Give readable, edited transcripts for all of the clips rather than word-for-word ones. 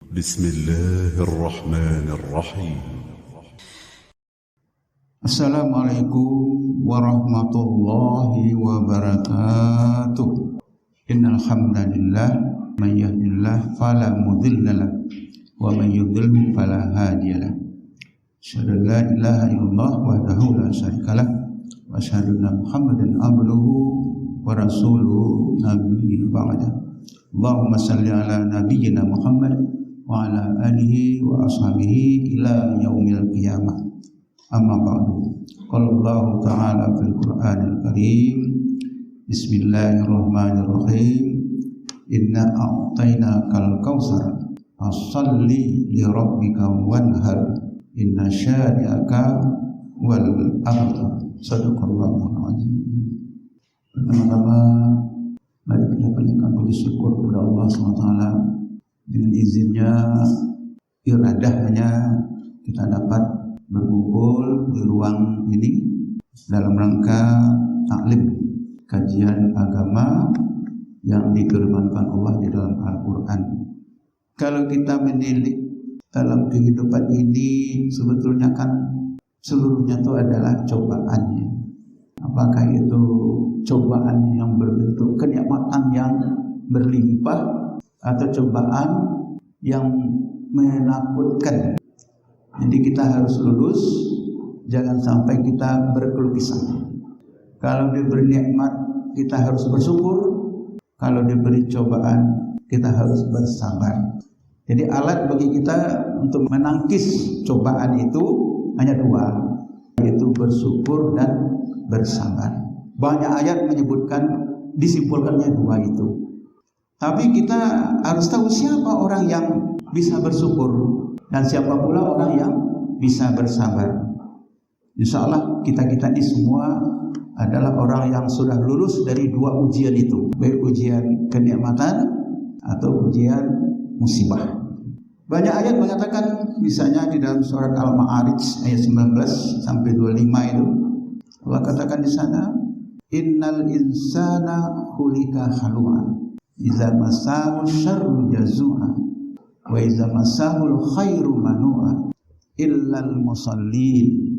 بسم الله الرحمن الرحيم. Assalamualaikum warahmatullahi wabarakatuh. Innal hamdalillah may yahdihillahu fala mudhillalah wa may yudhlil fala hadiyalah. Asyhadu an la ilaha illallah wahdahu la syarikalah wa asyhadu anna Muhammadan abduhu wa rasuluhu nabiyyi ba'da. Allahumma shalli ala nabiyyina Muhammad wa ala alihi wa ashabihi ila yaumil qiyamah. Amma ba'du. Qala Allah ta'ala fil Qur'anil Karim. Bismillahirrahmanirrahim. Inna a'tainakal kautsar fashalli li rabbika wanhar. Inna syani'aka wal abtar. Shadaqallahul azim. Pertama-tama mari kita panjatkan puji syukur kepada Allah SWT. Dengan izinnya, iradahnya, kita dapat berkumpul di ruang ini dalam rangka taklim kajian agama yang difirmankan Allah di dalam Al-Quran. Kalau kita menilik dalam kehidupan ini, sebetulnya kan seluruhnya itu adalah cobaannya. Apakah itu cobaan yang berbentuk kenikmatan yang berlimpah atau cobaan yang menakutkan? Jadi kita harus lulus, jangan sampai kita berkeluh kesah. Kalau diberi nikmat, kita harus bersyukur. Kalau diberi cobaan, kita harus bersabar. Jadi alat bagi kita untuk menangkis cobaan itu hanya dua, yaitu bersyukur dan bersabar. Banyak ayat menyebutkan, disimpulkannya dua itu. Tapi kita harus tahu siapa orang yang bisa bersyukur dan siapa pula orang yang bisa bersabar. Insya Allah kita ini semua adalah orang yang sudah lulus dari dua ujian itu, baik ujian kenikmatan atau ujian musibah. Banyak ayat mengatakan, misalnya di dalam surat Al-Ma'arij ayat 19 sampai 25 itu, Allah katakan di sana, innal insana khuliqa halu'a, iza masahu syarru jazua, wa iza masahul khairu manu'a, illal musallin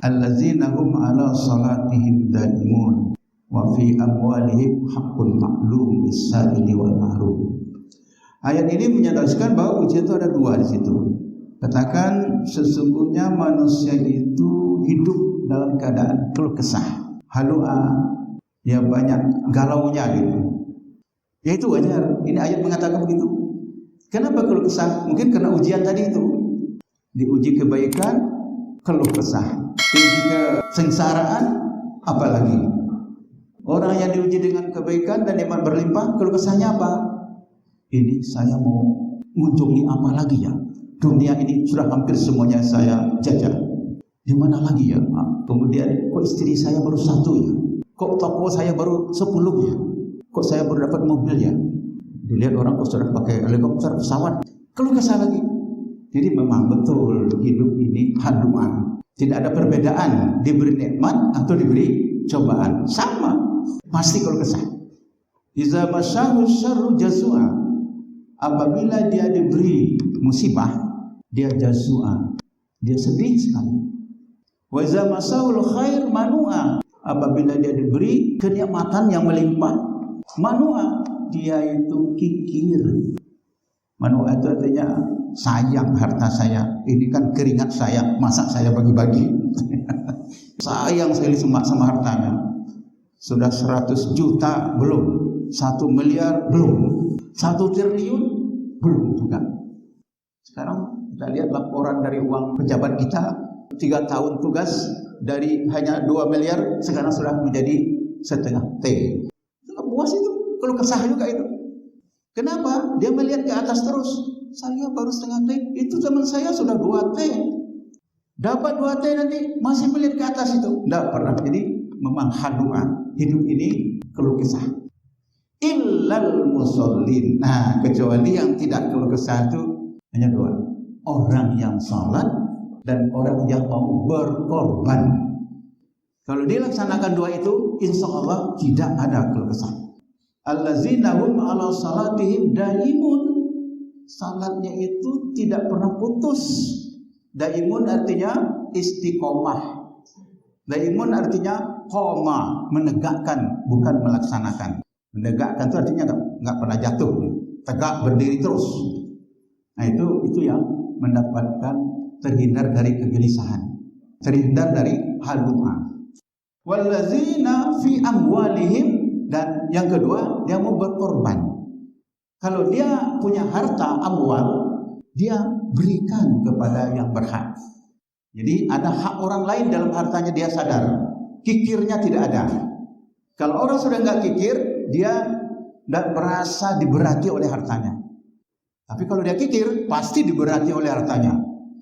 allazina hum ala salatihim daimun wa fi amwalihim haqqun ma'lum lis-sa'ili wal mahrum. Ayat ini menyatakan bahwa ujian itu ada dua di situ. Katakan sesungguhnya manusia itu hidup dalam keadaan keluh kesah, halu'a, ya banyak galaunya gitu. Ya itu wajar. Ini ayat mengatakan begitu. Kenapa keluh kesah? Mungkin karena ujian tadi itu. Diuji kebaikan, keluh kesah. Diuji kesengsaraan, apalagi. Orang yang diuji dengan kebaikan dan iman berlimpah, keluh kesahnya apa? Ini saya mau mengunjungi apa lagi ya? Dunia ini sudah hampir semuanya saya jajah. Di mana lagi ya? Kemudian kok istri saya baru satu ya? Kok toko saya baru 10 ya? Kok saya baru dapat mobil ya? Dilihat orang kok sudah pakai helikopter, pesawat. Keluh kesah lagi. Jadi memang betul hidup ini haduan. Tidak ada perbedaan diberi nikmat atau diberi cobaan. Sama. Pasti keluh kesah. Iza masyahu syarru jazua. Apabila dia diberi musibah, dia jazua. Dia sedih sekali. Wa iza masahul khair manu'a. Apabila dia diberi kenikmatan yang melimpah, manu'a, dia itu kikir. Manu'a itu artinya sayang harta saya. Ini kan keringat saya, masa saya bagi-bagi. Sayang sekali sama hartanya. Sudah 100 juta belum, 1 miliar belum, 1 triliun belum juga. Sekarang kita lihat laporan dari uang pejabat kita, 3 tahun tugas dari hanya 2 miliar sekarang sudah menjadi setengah T. Itu puas itu, kalau kesah juga itu. Kenapa? Dia melihat ke atas terus. Saya baru setengah T, itu teman saya sudah 2 T. Dapat 2 T nanti masih melihat ke atas itu. Tidak pernah. Jadi memang haduan. Hidup ini keluh kesah. Illal musallin. Nah, kecuali yang tidak keluh kesah itu hanya 2. Orang yang salat dan orang yang mau berkorban. Kalau dilaksanakan 2 itu, insya Allah tidak ada keluh kesah. Allazina hum ala salatihim daimun. salatnya itu tidak pernah putus. Daimun artinya istiqomah. Daimun artinya qoma, menegakkan, bukan melaksanakan. Menegakkan itu artinya nggak pernah jatuh, tegak berdiri terus. Nah itu yang mendapatkan terhindar dari kegelisahan, terhindar dari haluma. Wallazina fi amwalihim, dan yang kedua dia mau berkorban. Kalau dia punya harta amwal, dia berikan kepada yang berhak. Jadi ada hak orang lain dalam hartanya, dia sadar, kikirnya tidak ada. Kalau orang sudah nggak kikir, dia tidak merasa diberati oleh hartanya. Tapi kalau dia kikir, pasti diberati oleh hartanya.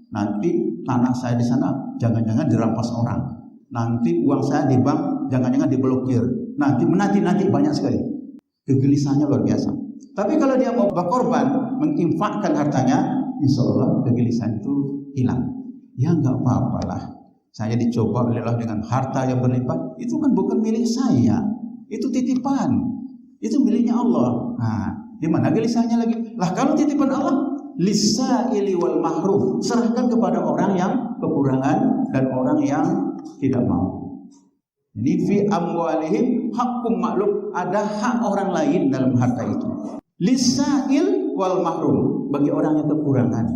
Nanti tanah saya di sana jangan-jangan dirampas orang. Nanti uang saya di bank jangan-jangan diblokir. Nanti banyak sekali. Kegelisahannya luar biasa. Tapi kalau dia mau berkorban, menginfakkan hartanya, insya Allah kegelisahan itu hilang. Ya nggak apa-apalah. Saya dicoba oleh Allah dengan harta yang berlimpah. Itu kan bukan milik saya. Itu titipan. Itu miliknya Allah. Nah, di mana gelisahnya lagi? Lah kalau titipan Allah, lisaili wal mahrum, serahkan kepada orang yang kekurangan dan orang yang tidak mau. Jadi fi amwalihim haqqum ma'lum, ada hak orang lain dalam harta itu. Lisail wal mahrum, bagi orang yang kekurangan.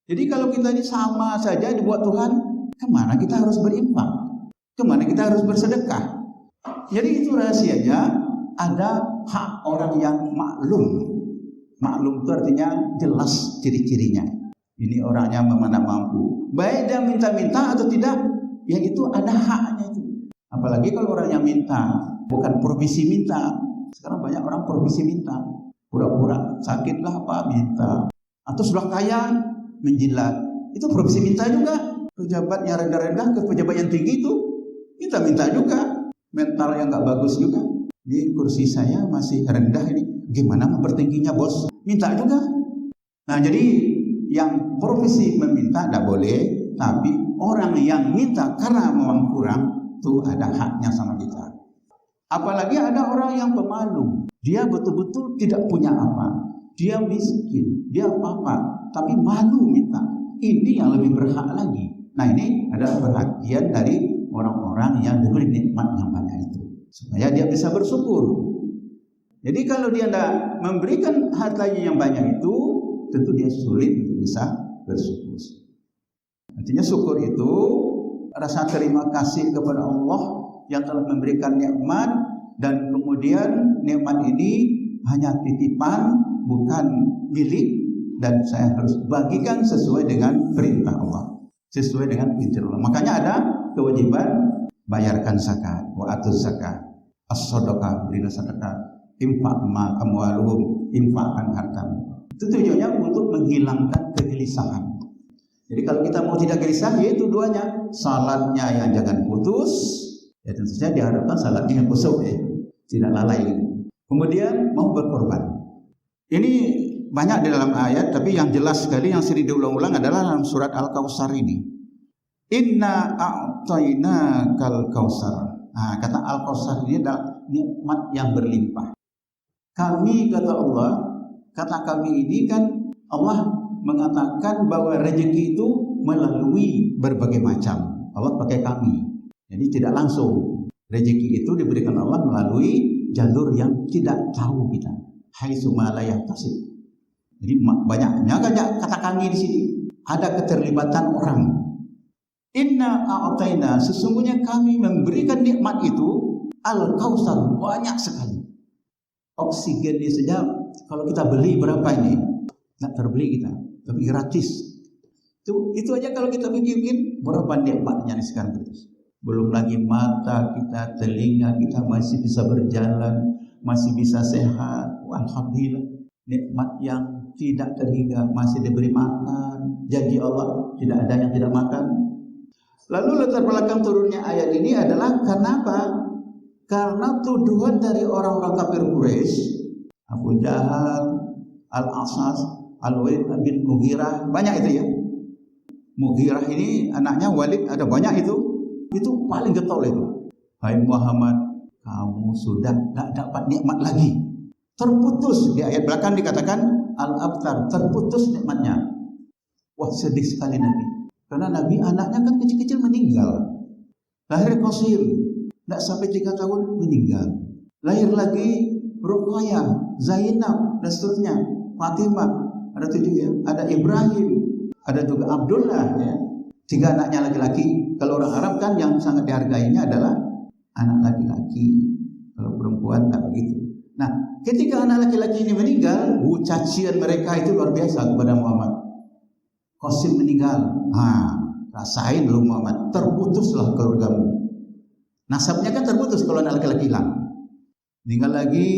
Jadi kalau kita ini sama saja dibuat Tuhan, kemana kita harus berinfak? Kemana kita harus bersedekah? Jadi itu rahasianya, ada hak orang yang maklum. Maklum itu artinya jelas ciri-cirinya. Ini orangnya mana mampu. Baik dia minta-minta atau tidak, ya itu ada haknya itu. Apalagi kalau orang yang minta, bukan provisi minta. Sekarang banyak orang provisi minta. Pura-pura sakitlah apa minta. Atau sudah kaya menjilat. Itu provisi minta juga. Pejabat yang rendah-rendah ke pejabat yang tinggi itu minta juga. Mental yang nggak bagus juga. Di kursi saya masih rendah ini. Gimana mempertingginya bos? Minta juga. Nah jadi yang profesi meminta tidak boleh. Tapi orang yang minta karena memang kurang, itu ada haknya sama kita. Apalagi ada orang yang pemalu. Dia betul-betul tidak punya apa. Dia miskin, dia apa-apa, tapi malu minta. Ini yang lebih berhak lagi. Nah ini adalah perhatian dari orang-orang yang diberi nikmat yang banyak itu, supaya dia bisa bersyukur. Jadi kalau dia tidak memberikan hartanya yang banyak itu, tentu dia sulit untuk bisa bersyukur. Artinya syukur itu rasa terima kasih kepada Allah yang telah memberikan nikmat, dan kemudian nikmat ini hanya titipan, bukan milik, dan saya harus bagikan sesuai dengan perintah Allah, sesuai dengan izin Allah. Makanya ada kewajiban bayarkan zakat, wa atuz zakat, as-sadaqah, berilah sedekah, infak ma amwaluhum, infakkan hartamu. Itu tujuannya untuk menghilangkan kegelisahan. Jadi kalau kita mau tidak gelisah, yaitu duanya, salatnya yang jangan putus, ya tentu saja diharapkan salatnya yang khusyuk, tidak lalai. Kemudian mau berkorban. Ini banyak di dalam ayat, tapi yang jelas sekali yang sering diulang-ulang adalah dalam surat Al-Kautsar ini. Inna a'tainakal kautsar. Nah, kata Al-Kautsar ini adalah nikmat yang berlimpah. Kami, kata Allah, kata kami ini kan Allah mengatakan bahwa rezeki itu melalui berbagai macam. Allah pakai kami. Jadi tidak langsung. Rezeki itu diberikan Allah melalui jalur yang tidak tahu kita. Haitsu ma la yahtasib. Jadi banyaknya kata kami di sini. Ada keterlibatan orang. Inna a'taina, sesungguhnya kami memberikan nikmat itu al-kautsar, banyak sekali. Oksigennya saja kalau kita beli berapa ini? Nggak terbeli kita, tapi gratis. Itu aja kalau kita bikin berapa nikmatnya nih sekarang terus. Belum lagi mata kita, telinga kita masih bisa berjalan, masih bisa sehat. Alhamdulillah, nikmat yang tidak terhingga, masih diberi makan. Janji Allah tidak ada yang tidak makan. Lalu latar belakang turunnya ayat ini adalah kenapa? Karena tuduhan dari orang-orang kafir Quraisy, Abu Jahal, Al-Asas, Al-Walid bin Mughirah, banyak itu ya. Mughirah ini anaknya Walid, ada banyak itu. Itu paling getol itu. Hai Muhammad, kamu sudah tidak dapat nikmat lagi. terputus. Di ayat belakang dikatakan al-abtar, terputus nikmatnya. Wah, sedih sekali Nabi. Karena Nabi anaknya kan kecil-kecil meninggal. Lahir Qasim, tidak sampai 3 tahun meninggal. Lahir lagi Ruqayyah, Zainab, dan seterusnya. Fatimah, ada 7 ya. Ada Ibrahim, ada juga Abdullah ya. 3 anaknya laki-laki. Kalau orang Arab kan yang sangat dihargainya adalah anak laki-laki. Kalau perempuan tidak begitu. Nah, ketika anak laki-laki ini meninggal, cacian mereka itu luar biasa kepada Muhammad. Qasim meninggal, rasain lu Muhammad, terputuslah keluargamu. Nasabnya kan terputus kalau anak laki-laki hilang. Meninggal lagi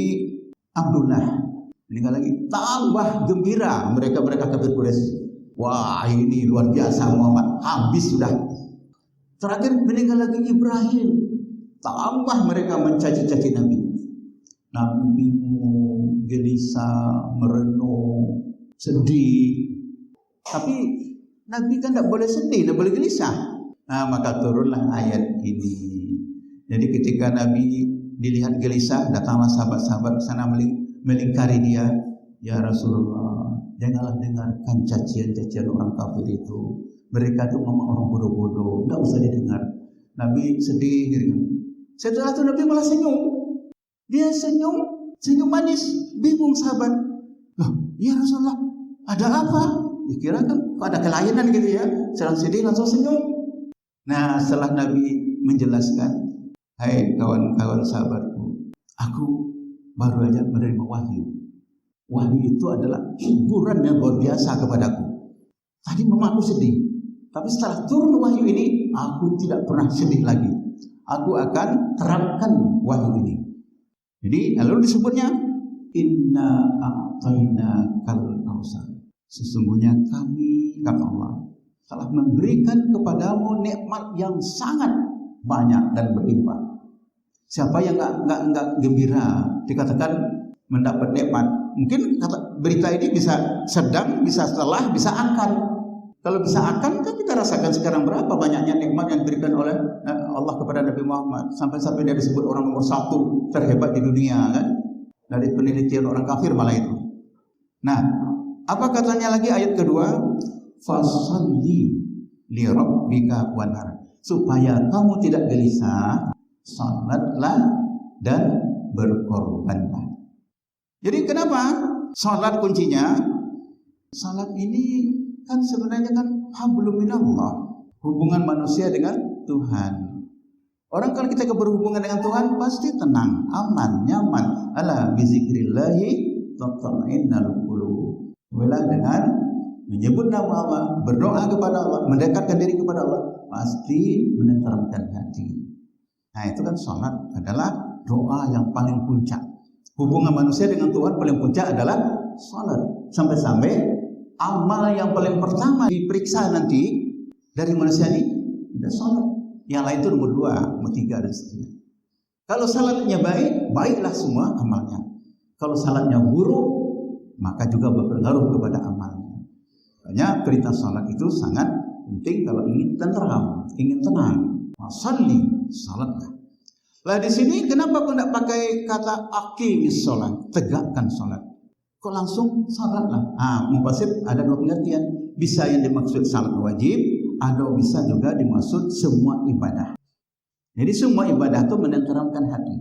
Abdullah, meninggal lagi, tambah gembira mereka kafir Quraisy. Wah, ini luar biasa Muhammad, habis sudah. Terakhir meninggal lagi Ibrahim, tambah mereka mencaci-caci Nabi. Nabi bingung, gelisah, merenung, sedih. Tapi Nabi kan tidak boleh sedih, tidak boleh gelisah. Nah, maka turunlah ayat ini. Jadi ketika Nabi dilihat gelisah, datanglah sahabat-sahabat ke sana melingkari dia. Ya Rasulullah, janganlah dengarkan cacian-cacian orang kafir itu. Mereka itu memang orang bodoh-bodoh, tidak usah didengar. Nabi sedih gitu. Setelah itu Nabi malah senyum. Dia senyum manis, bingung sahabat. Loh, ya Rasulullah, ada apa? Dikira kan ada kelainan gitu ya. Sedang sedih langsung senyum. Nah, setelah Nabi menjelaskan, hai kawan-kawan sahabatku, aku baru aja menerima wahyu. Wahyu itu adalah hiburan yang luar biasa kepadaku. Tadi memang aku sedih, tapi setelah turun wahyu ini, aku tidak pernah sedih lagi. Aku akan terapkan wahyu ini. Jadi lalu disebutnya inna a'tayna kal kausar. Sesungguhnya kami, kata Allah, telah memberikan kepadamu nikmat yang sangat banyak dan berlimpah. Siapa yang enggak gembira dikatakan mendapat nikmat? Mungkin berita ini bisa sedang, bisa setelah, bisa akan. Kalau bisa akan, kan kita rasakan sekarang berapa banyaknya nikmat yang diberikan oleh Allah kepada Nabi Muhammad. Sampai-sampai dia disebut orang nomor 1 terhebat di dunia kan. Dari penelitian orang kafir malah itu. Nah, apa katanya lagi ayat kedua? Fasalli li rabbika wanhar. Supaya kamu tidak gelisah, salatlah dan berkorbanlah. Jadi kenapa? Salat kuncinya. Salat ini kan sebenarnya kan hablum minallah, hubungan manusia dengan Tuhan. Orang kalau kita berhubungan dengan Tuhan pasti tenang, aman, nyaman. Ala bizikrillahi tatma'innul qulub. Bila dengan menyebut nama Allah, berdoa kepada Allah, mendekatkan diri kepada Allah, pasti menenteramkan hati. Nah, itu kan salat adalah doa yang paling puncak. Hubungan manusia dengan Tuhan paling puncak adalah salat. Sampai-sampai amal yang paling pertama diperiksa nanti dari manusia ini ada salat. Yang lain itu nomor 2, nomor 3 dan seterusnya. Kalau salatnya baik, baiklah semua amalnya. Kalau salatnya buruk, maka juga berpengaruh kepada amalnya. Makanya perintah salat itu sangat penting kalau ingin tenteram, ingin tenang. Salli, salatlah. Lah di sini kenapa kau tidak pakai kata aqimis salat, tegakkan salat? Kok langsung salatlah? Mufassir ada 2 pengertian. Bisa yang dimaksud salat wajib, ada bisa juga dimaksud semua ibadah. Jadi semua ibadah itu menenteramkan hati.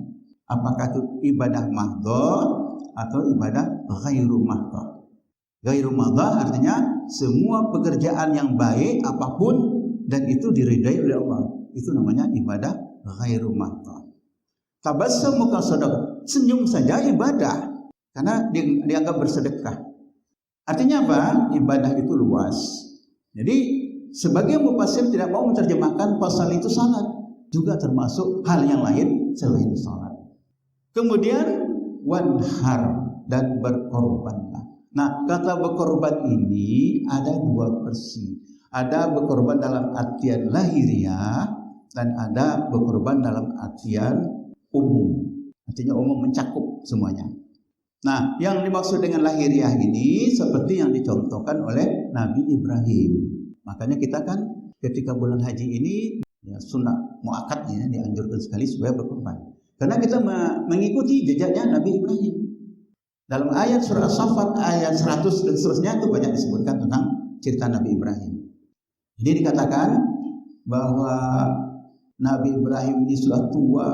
Apakah itu ibadah mahdhah atau ibadah ghairu mahdhah? Ghairu mahdhah artinya semua pekerjaan yang baik apapun dan itu diridai oleh Allah. Itu namanya ibadah ghairu mahdhah. Tabassum muka sadaqah, senyum saja ibadah. Karena dianggap bersedekah. Artinya apa? Ibadah itu luas. Jadi sebagian mufassir tidak mau menerjemahkan pasal itu salat, juga termasuk hal yang lain selain salat. Kemudian wanhar, dan berkorbanlah. Nah, kata berkorban ini ada 2 versi. Ada berkorban dalam artian lahiriah dan ada berkorban dalam artian umum. Artinya umum, mencakup semuanya. Nah, yang dimaksud dengan lahiriah ini seperti yang dicontohkan oleh Nabi Ibrahim. Makanya kita kan ketika bulan haji ini ya, sunnah muakkadnya dianjurkan sekali supaya berkorban. Karena kita mengikuti jejaknya Nabi Ibrahim. Dalam ayat surah As-Saffat ayat 100 dan seterusnya itu banyak disebutkan tentang cerita Nabi Ibrahim. Jadi dikatakan bahwa Nabi Ibrahim ini sudah tua,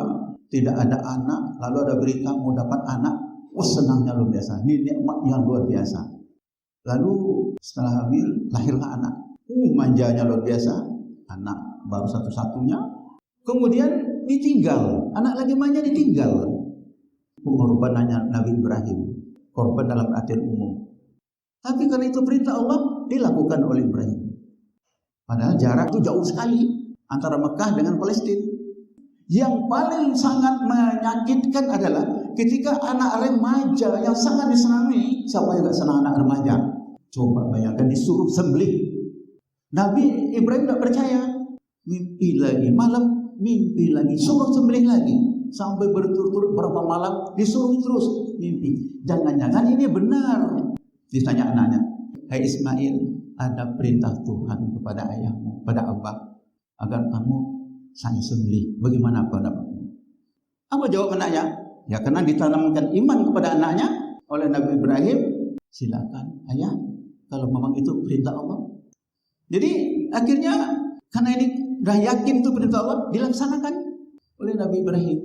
tidak ada anak, lalu ada berita mau dapat anak. Senangnya luar biasa, ini nikmat yang luar biasa. Lalu setelah hamil lahirlah anak, manjanya luar biasa, anak baru satu-satunya. Kemudian ditinggal, anak lagi manja ditinggal. Pengorbanannya Nabi Ibrahim, korban dalam artian umum. Tapi karena itu perintah Allah dilakukan oleh Ibrahim. Padahal jarak itu jauh sekali antara Mekah dengan Palestina. Yang paling sangat menyakitkan adalah ketika anak remaja yang sangat disenangi. Siapa yang gak senang anak remaja? Coba bayangkan disuruh sembelih. Nabi Ibrahim tidak percaya. Mimpi lagi, malam mimpi lagi, suruh sembelih lagi. Sampai berturut-turut berapa malam disuruh terus mimpi. Jangan-jangan ini benar. Ditanya anaknya, hai Ismail, ada perintah Tuhan kepada ayahmu, pada abah, agar kamu saya sembelih. Bagaimana pendapatmu? Apa jawab anaknya? Ya karena ditanamkan iman kepada anaknya oleh Nabi Ibrahim. Silakan ayah, kalau memang itu perintah Allah. Jadi akhirnya karena ini dah yakin itu perintah Allah, dilaksanakan oleh Nabi Ibrahim.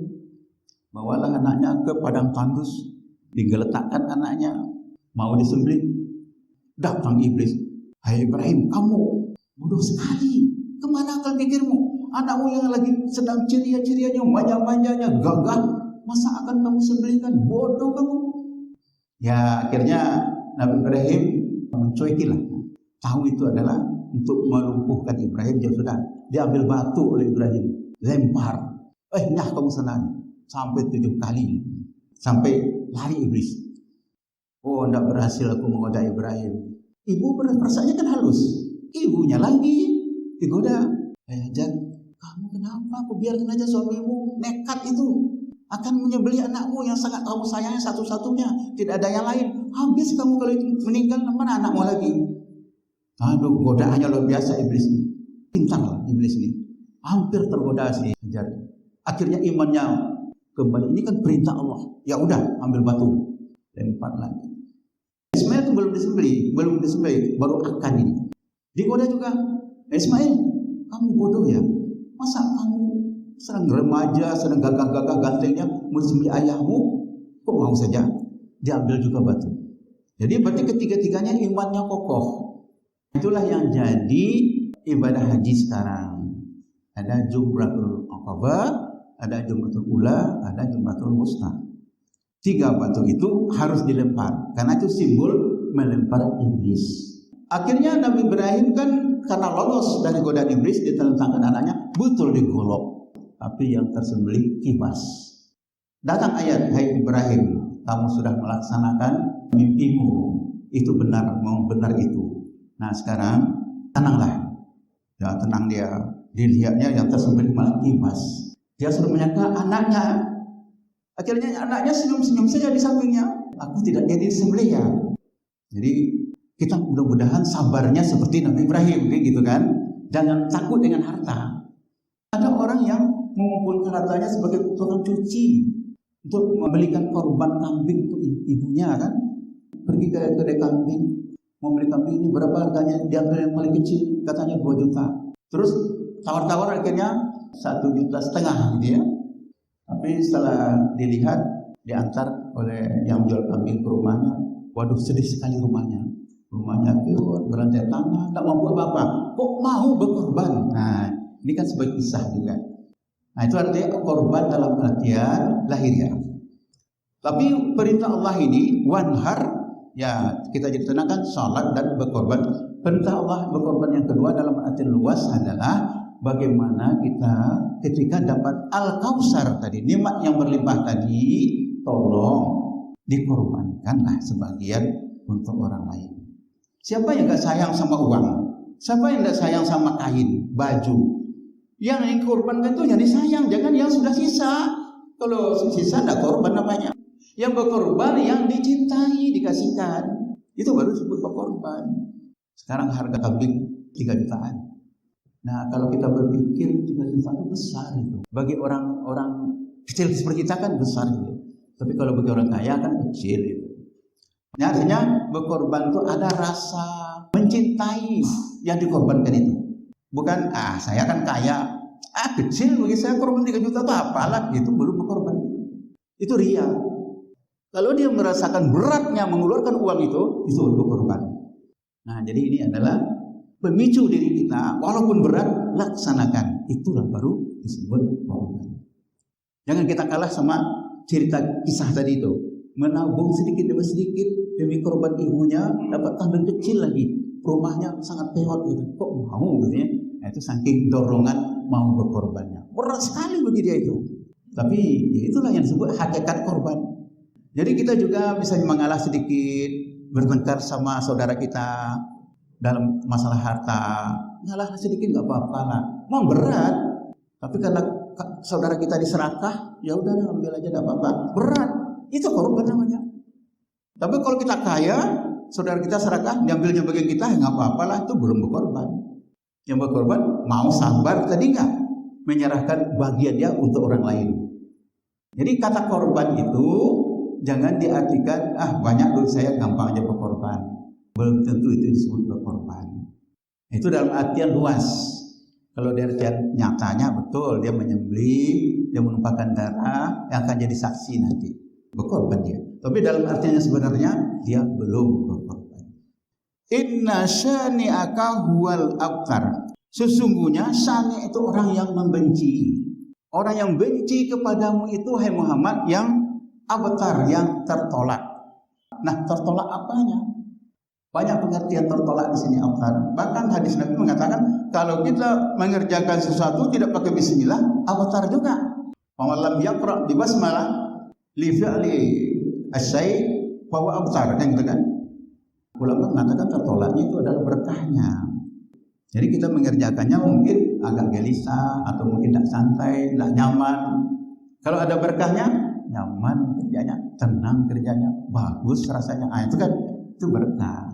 Bawalah anaknya ke padang tandus, digeletakkan anaknya, mau disembelih. Datang iblis, hai Ibrahim, kamu bodoh sekali. Kemana akal pikirmu? Anakmu yang lagi sedang ceria-cerianya, manja-manjanya, gagah, masa akan kamu sembelihkan? Bodoh kamu. Ya akhirnya Nabi Ibrahim mencuekilah. Tahu itu adalah untuk melumpuhkan Ibrahim. Dia sudah diambil batu oleh Ibrahim, lempar. Nyah kamu senang. Sampai 7 kali. Sampai lari iblis. Oh, tidak berhasil aku menggoda Ibrahim. Ibu perasaannya kan halus. Ibunya lagi digoda. Jan, kamu kenapa? Aku biarkan aja suamimu nekat itu akan menyembelih anakmu yang sangat kamu sayangnya satu-satunya, tidak ada yang lain. Habis kamu kalau itu meninggal, mana anakmu lagi? Aduh, godaannya luar biasa iblis ini. Pintar lah iblis ini. Hampir tergoda sih. Akhirnya imannya kembali. Ini kan perintah Allah. Ya udah, ambil batu, lempar lagi. Ismail itu belum disembelih, baru akan ini. Digoda juga. Ismail, kamu bodoh ya? Masa kamu sedang remaja, sedang gagah-gagah gantengnya menyembelih ayahmu? Kok mau saja? Diambil juga batu. Jadi berarti ketiga-tiganya imannya kokoh. Itulah yang jadi ibadah haji sekarang. Ada Jumratul Aqabah, ada Jumratul Ula, ada Jumratul Wusta. 3 batu itu harus dilempar karena itu simbol melempar iblis. Akhirnya Nabi Ibrahim kan karena lolos dari godaan iblis, ditentangkan anaknya, betul digolok, tapi yang tersembelih kibas. Datang ayat, hai Ibrahim, kamu sudah melaksanakan mimpimu, itu benar, mau benar itu. Nah sekarang tenanglah, ya tenang dia. Dilihatnya yang tersembelih malah kibas. Dia sudah menyangka anaknya. Akhirnya anaknya senyum-senyum saja di sampingnya. Aku tidak jadi disembelih ya. Jadi kita mudah-mudahan sabarnya seperti Nabi Ibrahim, kayak gitu kan. Jangan takut dengan harta. Ada orang yang mengumpulkan hartanya sebagai tukang cuci untuk membelikan korban kambing untuk ibunya kan. Pergi ke kedai kambing, mau beli kambing ini berapa harganya? Diambil yang paling kecil, katanya 2 juta. Terus tawar-tawar akhirnya 1,5 juta gitu ya. Tapi setelah dilihat, diantar oleh yang jual kambing ke rumahnya. Waduh, sedih sekali rumahnya. Rumahnya berantai tanah, tak mampu apa-apa. Kok mau berkorban? Nah, ini kan sebagai kisah juga. Nah, itu artinya korban dalam artian lahiriah. Tapi perintah Allah ini, wanhar, ya kita jadi tenangkan salat dan berkorban. Perintah Allah berkorban yang kedua dalam artian luas adalah bagaimana kita ketika dapat Al-Kautsar tadi, nikmat yang berlimpah tadi, tolong dikorbankanlah sebagian untuk orang lain. Siapa yang gak sayang sama uang? Siapa yang gak sayang sama kain, baju? Yang dikorbankan itu yang disayang, jangan yang sudah sisa. Kalau sisa gak korban namanya. Yang berkorban yang dicintai, dikasihkan, itu baru disebut berkorban. Sekarang harga kambing 3 jutaan. Nah kalau kita berpikir 3 juta itu besar itu. Bagi orang-orang kecil seperti kita kan besar itu. Tapi kalau bagi orang kaya kan kecil itu. Artinya berkorban itu ada rasa mencintai yang dikorbankan itu. Bukan, saya kan kaya, kecil bagi saya korban 3 juta itu apalah, itu belum berkorban. Itu ria. Kalau dia merasakan beratnya mengeluarkan uang itu berkorban. Nah, jadi ini adalah pemicu diri kita, walaupun berat, laksanakan. Itulah baru disebut korban. Jangan kita kalah sama cerita kisah tadi itu. Menabung sedikit demi sedikit demi korban ibunya, dapat kambing kecil lagi, rumahnya sangat peot gitu. Kok mau gitu ya? Nah, itu saking dorongan mau berkorbannya. Berat sekali bagi dia itu. Tapi ya itulah yang disebut hakikat korban. Jadi kita juga bisa mengalah sedikit, bertengkar sama saudara kita dalam masalah harta, ngalah sedikit nggak apa-apa lah. Mau berat, tapi karena saudara kita diserakah, ya udah ambil aja nggak apa-apa. Berat. Itu korban namanya. Tapi kalau kita kaya, saudara kita serakah, diambilnya bagian kita, ya nggak apa-apa lah, itu belum berkorban. Yang berkorban mau sabar tadi nggak, menyerahkan bagian dia untuk orang lain. Jadi kata korban itu jangan diartikan banyak duit saya gampang aja berkorban. Belum tentu itu disebut berkorban. Itu dalam artian luas. Kalau dari artian nyatanya betul dia menyembelih, dia menumpahkan darah yang akan jadi saksi nanti. Berkorban dia. Tapi dalam artinya sebenarnya dia belum berkorban. Inna syani'aka huwal abtar. Sesungguhnya syani' itu orang yang membenci. Orang yang benci kepadamu itu hai Muhammad yang abtar, yang tertolak. Nah, tertolak apanya? Banyak pengertian tertolak di sini abtar. Bahkan hadis Nabi mengatakan kalau kita mengerjakan sesuatu tidak pakai bismillah, abtar juga. Wa lam yaqra bi basmalah li fi'li asy-syai' fa huwa abtar, kan gitu kan? Ulama mengatakan tertolaknya itu adalah berkahnya. Jadi kita mengerjakannya mungkin agak gelisah atau mungkin tidak santai, tidak nyaman. Kalau ada berkahnya, nyaman kerjanya, tenang kerjanya, bagus rasanya. Itu kan itu berkah.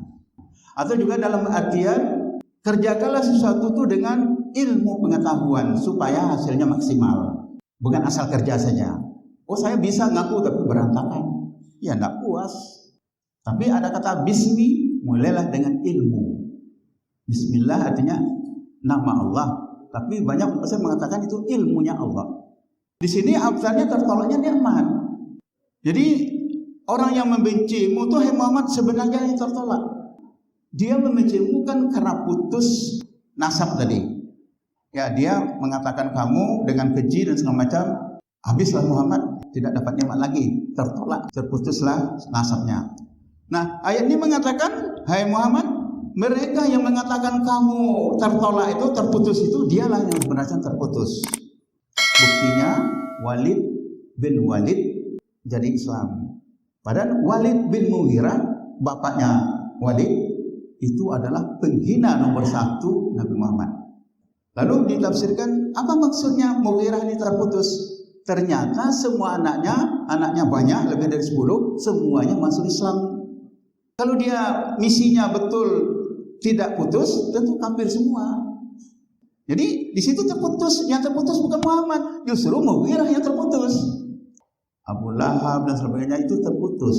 Atau juga dalam artian kerjakanlah sesuatu itu dengan ilmu pengetahuan supaya hasilnya maksimal. Bukan asal kerja saja. Saya bisa ngaku tapi berantakan. Ya enggak puas. Tapi ada kata bismi, mulailah dengan ilmu. Bismillah artinya nama Allah. Tapi banyak orang mengatakan itu ilmunya Allah. Di sini abtarnya tertolaknya nikmat. Jadi orang yang membencimu itu hai Muhammad sebenarnya yang tertolak. Dia membencimu kan karena putus nasab tadi. Ya, dia mengatakan kamu dengan keji dan segala macam, habislah Muhammad, tidak dapat nikmat lagi, tertolak, terputuslah nasabnya. Nah, ayat ini mengatakan, hai Muhammad, mereka yang mengatakan kamu tertolak itu, terputus itu, dialah yang sebenarnya terputus. Buktinya Walid bin Walid jadi Islam. Padahal Walid bin Mughirah, bapaknya Walid, itu adalah penghina nomor 1 Nabi Muhammad. Lalu ditafsirkan, apa maksudnya Mughirah ini terputus? Ternyata semua anaknya banyak, lebih dari 10, semuanya masuk Islam. Kalau dia misinya betul tidak putus, tentu kafir semua. Jadi di situ terputus, yang terputus bukan Muhammad, justru Mughirah yang terputus. Abu Lahab dan sebagainya itu terputus.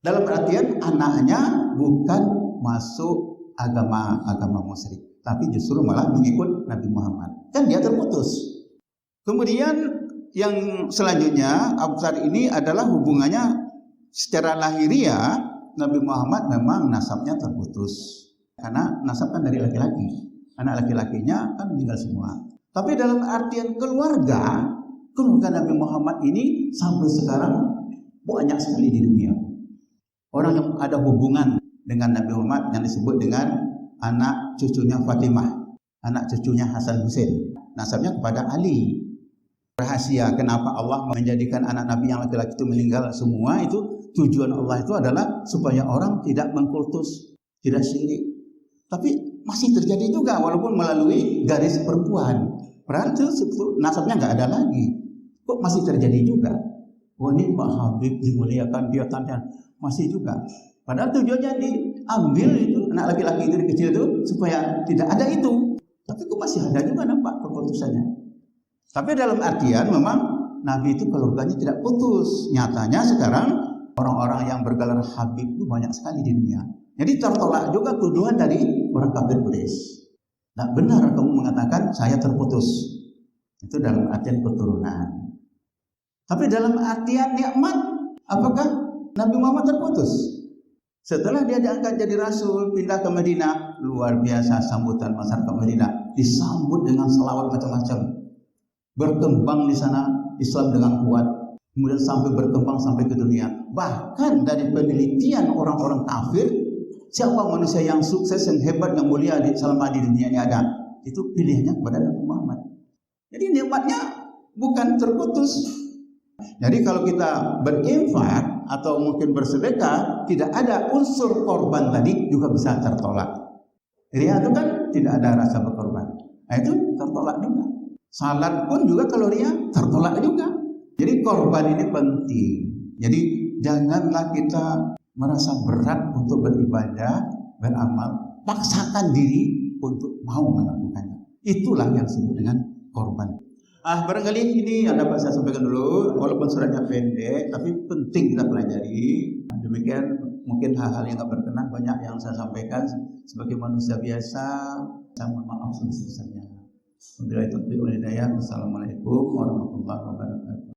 Dalam artian anaknya bukan masuk agama musyrik, tapi justru malah mengikut Nabi Muhammad. Kan dia terputus. Kemudian yang selanjutnya abtar ini adalah hubungannya secara lahiriah. Nabi Muhammad memang nasabnya terputus karena nasab kan dari laki-laki, anak laki-lakinya kan meninggal semua. Tapi dalam artian keluarga Nabi Muhammad ini sampai sekarang banyak sekali di dunia. Orang yang ada hubungan dengan Nabi Muhammad yang disebut dengan anak cucunya Fatimah, anak cucunya Hasan Hussein, nasabnya kepada Ali. Rahasia kenapa Allah menjadikan anak Nabi yang laki-laki itu meninggal semua, itu tujuan Allah itu adalah supaya orang tidak mengkultus, tidak syirik. Tapi masih terjadi juga walaupun melalui garis perempuan. Padahal itu nasabnya nggak ada lagi. Kok masih terjadi juga? Ini Pak Habib dimuliakan biatannya masih juga. Padahal tujuannya diambil itu anak laki-laki itu dari kecil itu supaya tidak ada itu. Tapi kok masih ada juga nampak keputusannya. Tapi dalam artian memang Nabi itu keluarganya tidak putus. Nyatanya sekarang orang-orang yang bergelar Habib itu banyak sekali di dunia. Jadi tertolak juga tuduhan dari orang kafir Quraisy. Tidak benar kamu mengatakan saya terputus. Itu dalam artian keturunan. Tapi dalam artian nikmat, apakah Nabi Muhammad terputus? Setelah dia diangkat jadi Rasul, pindah ke Madinah, luar biasa sambutan masyarakat Madinah. Disambut dengan selawat macam-macam. Berkembang di sana Islam dengan kuat. Kemudian sampai berkembang sampai ke dunia. Bahkan dari penelitian orang-orang kafir, siapa manusia yang sukses, yang hebat, yang mulia selama di dunia ini ada, itu pilihannya kepada Nabi Muhammad. Jadi nikmatnya bukan terputus. Jadi kalau kita berinfak atau mungkin bersedekah, tidak ada unsur korban tadi juga bisa tertolak. Ria itu kan tidak ada rasa berkorban. Nah itu tertolak juga. Salat pun juga kalau ria tertolak juga. Jadi korban ini penting. Jadi janganlah kita merasa berat untuk beribadah, beramal, paksakan diri untuk mau melakukannya. Itulah yang disebut dengan korban. Barangkali ini yang dapat saya sampaikan dulu, walaupun suratnya pendek, tapi penting kita pelajari. Demikian mungkin hal-hal yang tak berkenan banyak yang saya sampaikan sebagai manusia biasa. Saya mohon maaf sebesar-besarnya. Wabillahi taufiq wal hidayah. Wassalamualaikum warahmatullahi wabarakatuh.